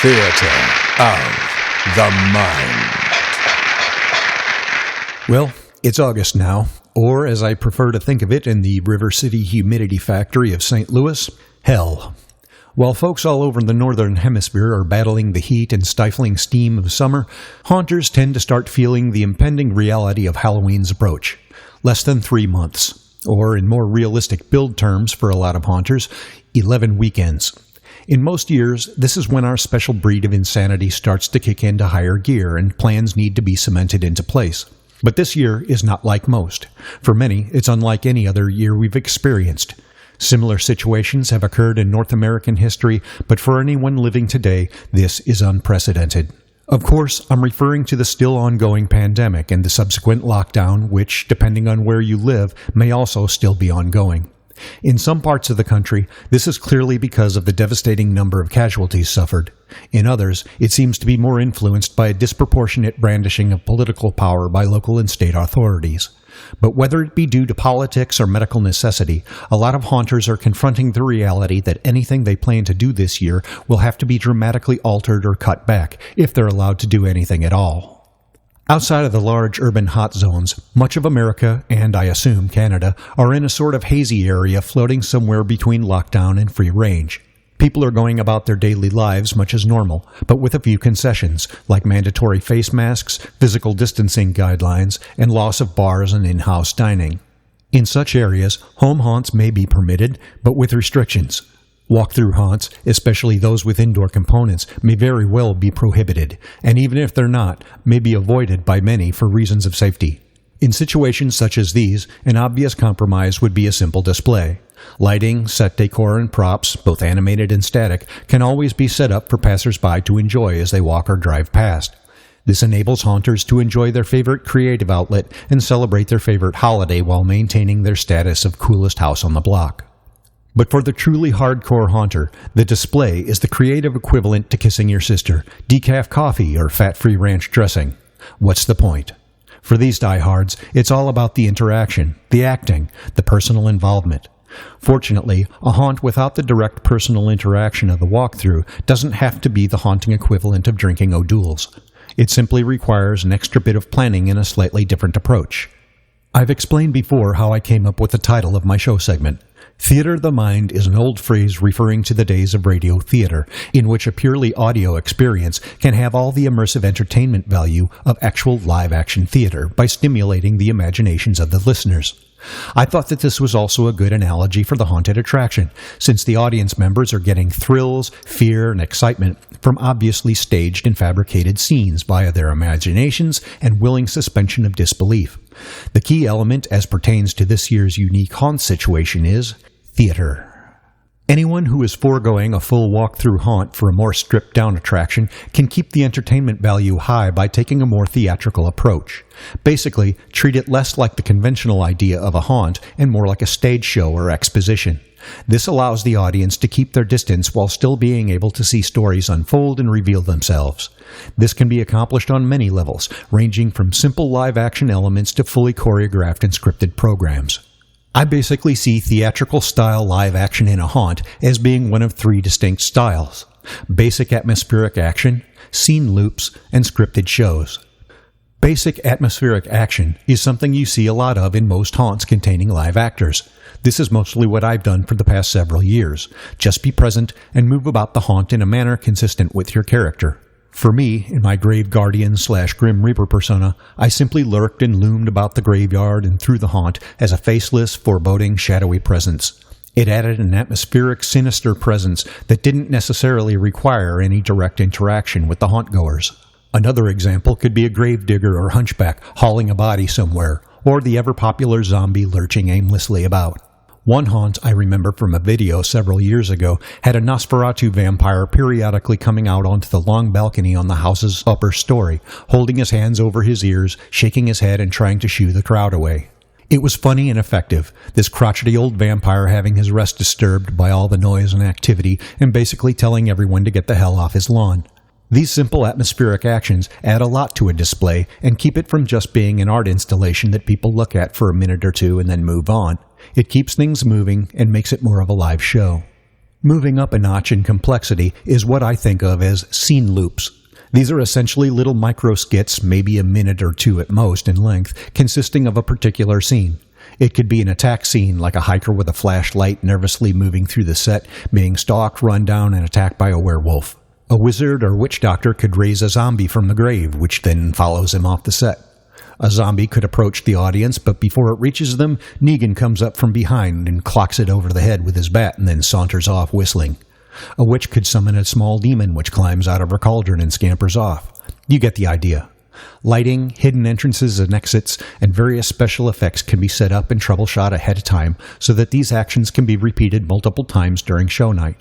Theater of the Mind. Well, it's August now, or as I prefer to think of it in the River City humidity factory of St. Louis, hell. While folks all over the northern hemisphere are battling the heat and stifling steam of summer, haunters tend to start feeling the impending reality of Halloween's approach. Less than 3 months, or in more realistic build terms for a lot of haunters, 11 weekends. In most years, this is when our special breed of insanity starts to kick into higher gear and plans need to be cemented into place. But this year is not like most. For many, it's unlike any other year we've experienced. Similar situations have occurred in North American history, but for anyone living today, this is unprecedented. Of course, I'm referring to the still ongoing pandemic and the subsequent lockdown, which, depending on where you live, may also still be ongoing. In some parts of the country, this is clearly because of the devastating number of casualties suffered. In others, it seems to be more influenced by a disproportionate brandishing of political power by local and state authorities. But whether it be due to politics or medical necessity, a lot of haunters are confronting the reality that anything they plan to do this year will have to be dramatically altered or cut back, if they're allowed to do anything at all. Outside of the large urban hot zones, much of America, and I assume Canada, are in a sort of hazy area floating somewhere between lockdown and free range. People are going about their daily lives much as normal, but with a few concessions, like mandatory face masks, physical distancing guidelines, and loss of bars and in-house dining. In such areas, home haunts may be permitted, but with restrictions. Walk-through haunts, especially those with indoor components, may very well be prohibited, and even if they're not, may be avoided by many for reasons of safety. In situations such as these, an obvious compromise would be a simple display. Lighting, set decor, and props, both animated and static, can always be set up for passers-by to enjoy as they walk or drive past. This enables haunters to enjoy their favorite creative outlet and celebrate their favorite holiday while maintaining their status of coolest house on the block. But for the truly hardcore haunter, the display is the creative equivalent to kissing your sister, decaf coffee, or fat-free ranch dressing. What's the point? For these diehards, it's all about the interaction, the acting, the personal involvement. Fortunately, a haunt without the direct personal interaction of the walkthrough doesn't have to be the haunting equivalent of drinking O'Doul's. It simply requires an extra bit of planning and a slightly different approach. I've explained before how I came up with the title of my show segment. Theater of the Mind is an old phrase referring to the days of radio theater, in which a purely audio experience can have all the immersive entertainment value of actual live-action theater by stimulating the imaginations of the listeners. I thought that this was also a good analogy for the haunted attraction, since the audience members are getting thrills, fear, and excitement from obviously staged and fabricated scenes via their imaginations and willing suspension of disbelief. The key element as pertains to this year's unique haunt situation is theater. Anyone who is foregoing a full walk-through haunt for a more stripped-down attraction can keep the entertainment value high by taking a more theatrical approach. Basically, treat it less like the conventional idea of a haunt and more like a stage show or exposition. This allows the audience to keep their distance while still being able to see stories unfold and reveal themselves. This can be accomplished on many levels, ranging from simple live-action elements to fully choreographed and scripted programs. I basically see theatrical-style live action in a haunt as being one of 3 distinct styles: basic atmospheric action, scene loops, and scripted shows. Basic atmospheric action is something you see a lot of in most haunts containing live actors. This is mostly what I've done for the past several years. Just be present and move about the haunt in a manner consistent with your character. For me, in my Grave Guardian/Grim Reaper persona, I simply lurked and loomed about the graveyard and through the haunt as a faceless, foreboding, shadowy presence. It added an atmospheric, sinister presence that didn't necessarily require any direct interaction with the hauntgoers. Another example could be a gravedigger or hunchback hauling a body somewhere, or the ever-popular zombie lurching aimlessly about. One haunt I remember from a video several years ago had a Nosferatu vampire periodically coming out onto the long balcony on the house's upper story, holding his hands over his ears, shaking his head and trying to shoo the crowd away. It was funny and effective, this crotchety old vampire having his rest disturbed by all the noise and activity and basically telling everyone to get the hell off his lawn. These simple atmospheric actions add a lot to a display and keep it from just being an art installation that people look at for a minute or two and then move on. It keeps things moving and makes it more of a live show. Moving up a notch in complexity is what I think of as scene loops. These are essentially little micro skits, maybe a minute or two at most in length, consisting of a particular scene. It could be an attack scene, like a hiker with a flashlight nervously moving through the set, being stalked, run down, and attacked by a werewolf. A wizard or witch doctor could raise a zombie from the grave, which then follows him off the set. A zombie could approach the audience, but before it reaches them, Negan comes up from behind and clocks it over the head with his bat and then saunters off whistling. A witch could summon a small demon which climbs out of her cauldron and scampers off. You get the idea. Lighting, hidden entrances and exits, and various special effects can be set up and troubleshot ahead of time so that these actions can be repeated multiple times during show night.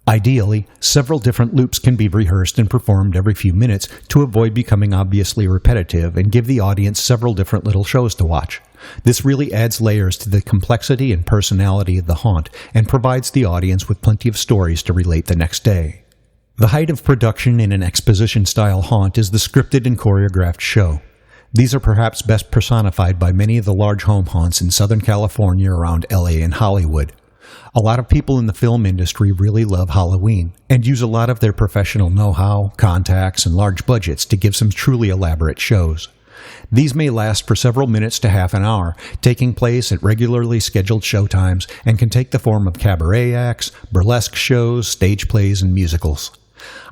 Ideally, several different loops can be rehearsed and performed every few minutes to avoid becoming obviously repetitive and give the audience several different little shows to watch. This really adds layers to the complexity and personality of the haunt and provides the audience with plenty of stories to relate the next day. The height of production in an exposition-style haunt is the scripted and choreographed show. These are perhaps best personified by many of the large home haunts in Southern California around LA and Hollywood. A lot of people in the film industry really love Halloween and use a lot of their professional know-how, contacts, and large budgets to give some truly elaborate shows. These may last for several minutes to half an hour, taking place at regularly scheduled showtimes, and can take the form of cabaret acts, burlesque shows, stage plays, and musicals.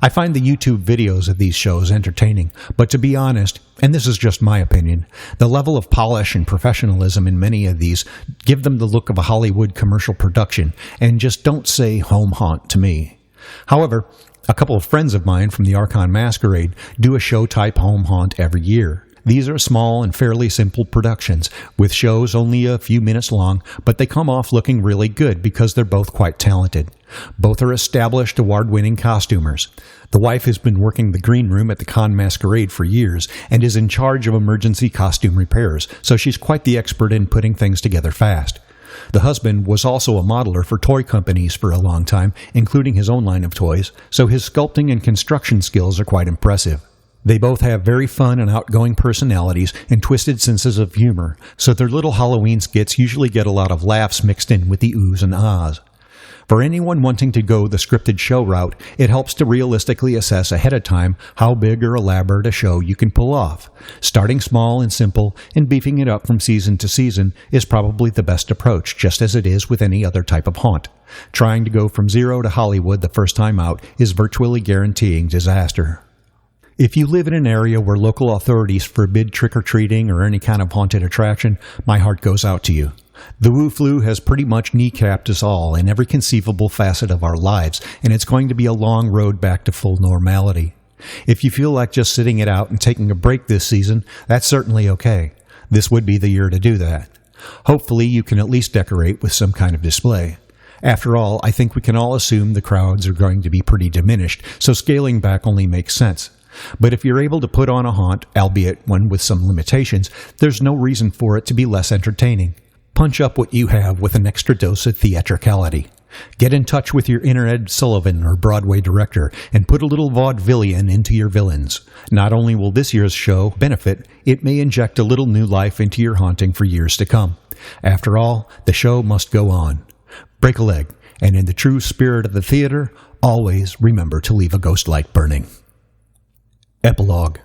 I find the YouTube videos of these shows entertaining, but to be honest, and this is just my opinion, the level of polish and professionalism in many of these give them the look of a Hollywood commercial production and just don't say home haunt to me. However, a couple of friends of mine from the Archon Masquerade do a show-type home haunt every year. These are small and fairly simple productions, with shows only a few minutes long, but they come off looking really good because they're both quite talented. Both are established award-winning costumers. The wife has been working the green room at the Con Masquerade for years and is in charge of emergency costume repairs, so she's quite the expert in putting things together fast. The husband was also a modeler for toy companies for a long time, including his own line of toys, so his sculpting and construction skills are quite impressive. They both have very fun and outgoing personalities and twisted senses of humor, so their little Halloween skits usually get a lot of laughs mixed in with the oohs and ahs. For anyone wanting to go the scripted show route, it helps to realistically assess ahead of time how big or elaborate a show you can pull off. Starting small and simple and beefing it up from season to season is probably the best approach, just as it is with any other type of haunt. Trying to go from zero to Hollywood the first time out is virtually guaranteeing disaster. If you live in an area where local authorities forbid trick-or-treating or any kind of haunted attraction, my heart goes out to you. The Wu Flu has pretty much kneecapped us all in every conceivable facet of our lives, and it's going to be a long road back to full normality. If you feel like just sitting it out and taking a break this season, that's certainly okay. This would be the year to do that. Hopefully you can at least decorate with some kind of display. After all, I think we can all assume the crowds are going to be pretty diminished, so scaling back only makes sense. But if you're able to put on a haunt, albeit one with some limitations, there's no reason for it to be less entertaining. Punch up what you have with an extra dose of theatricality. Get in touch with your inner Ed Sullivan or Broadway director and put a little vaudevillian into your villains. Not only will this year's show benefit, it may inject a little new life into your haunting for years to come. After all, the show must go on. Break a leg, and in the true spirit of the theater, always remember to leave a ghost light burning. Epilogue.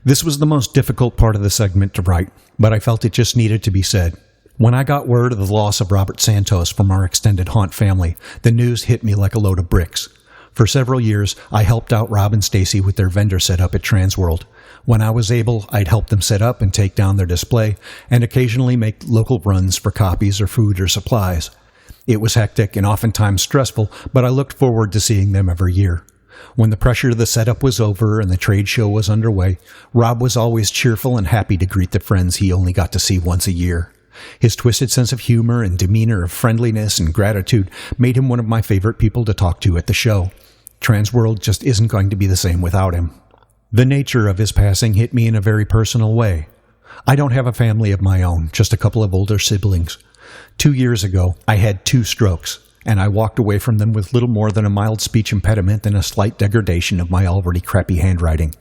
This was the most difficult part of the segment to write, but I felt it just needed to be said. When I got word of the loss of Robert Santos from our extended haunt family, the news hit me like a load of bricks. For several years, I helped out Rob and Stacy with their vendor setup at Transworld. When I was able, I'd help them set up and take down their display, and occasionally make local runs for copies or food or supplies. It was hectic and oftentimes stressful, but I looked forward to seeing them every year. When the pressure of the setup was over and the trade show was underway, Rob was always cheerful and happy to greet the friends he only got to see once a year. His twisted sense of humor and demeanor of friendliness and gratitude made him one of my favorite people to talk to at the show. Transworld just isn't going to be the same without him. The nature of his passing hit me in a very personal way. I don't have a family of my own, just a couple of older siblings. 2 years ago, I had 2 strokes, and I walked away from them with little more than a mild speech impediment and a slight degradation of my already crappy handwriting.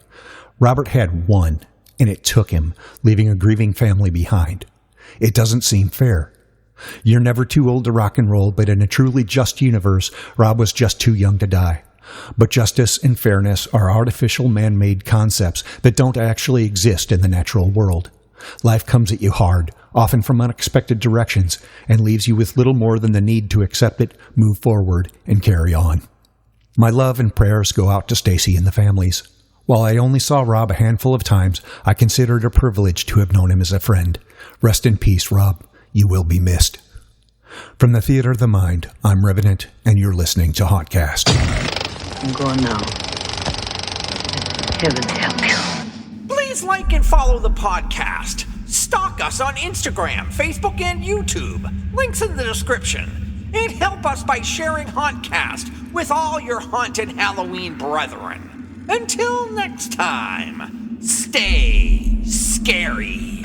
Robert had 1, and it took him, leaving a grieving family behind. It doesn't seem fair. You're never too old to rock and roll, but in a truly just universe, Rob was just too young to die. But justice and fairness are artificial man-made concepts that don't actually exist in the natural world. Life comes at you hard, often from unexpected directions, and leaves you with little more than the need to accept it, move forward, and carry on. My love and prayers go out to Stacy and the families. While I only saw Rob a handful of times, I consider it a privilege to have known him as a friend. Rest in peace, Rob. You will be missed. From the Theater of the Mind, I'm Revenant, and you're listening to Hauntcast. I'm going now. Heaven help you. Please like and follow the podcast. Stalk us on Instagram, Facebook, and YouTube. Links in the description. And help us by sharing Hauntcast with all your haunted Halloween brethren. Until next time, stay scary.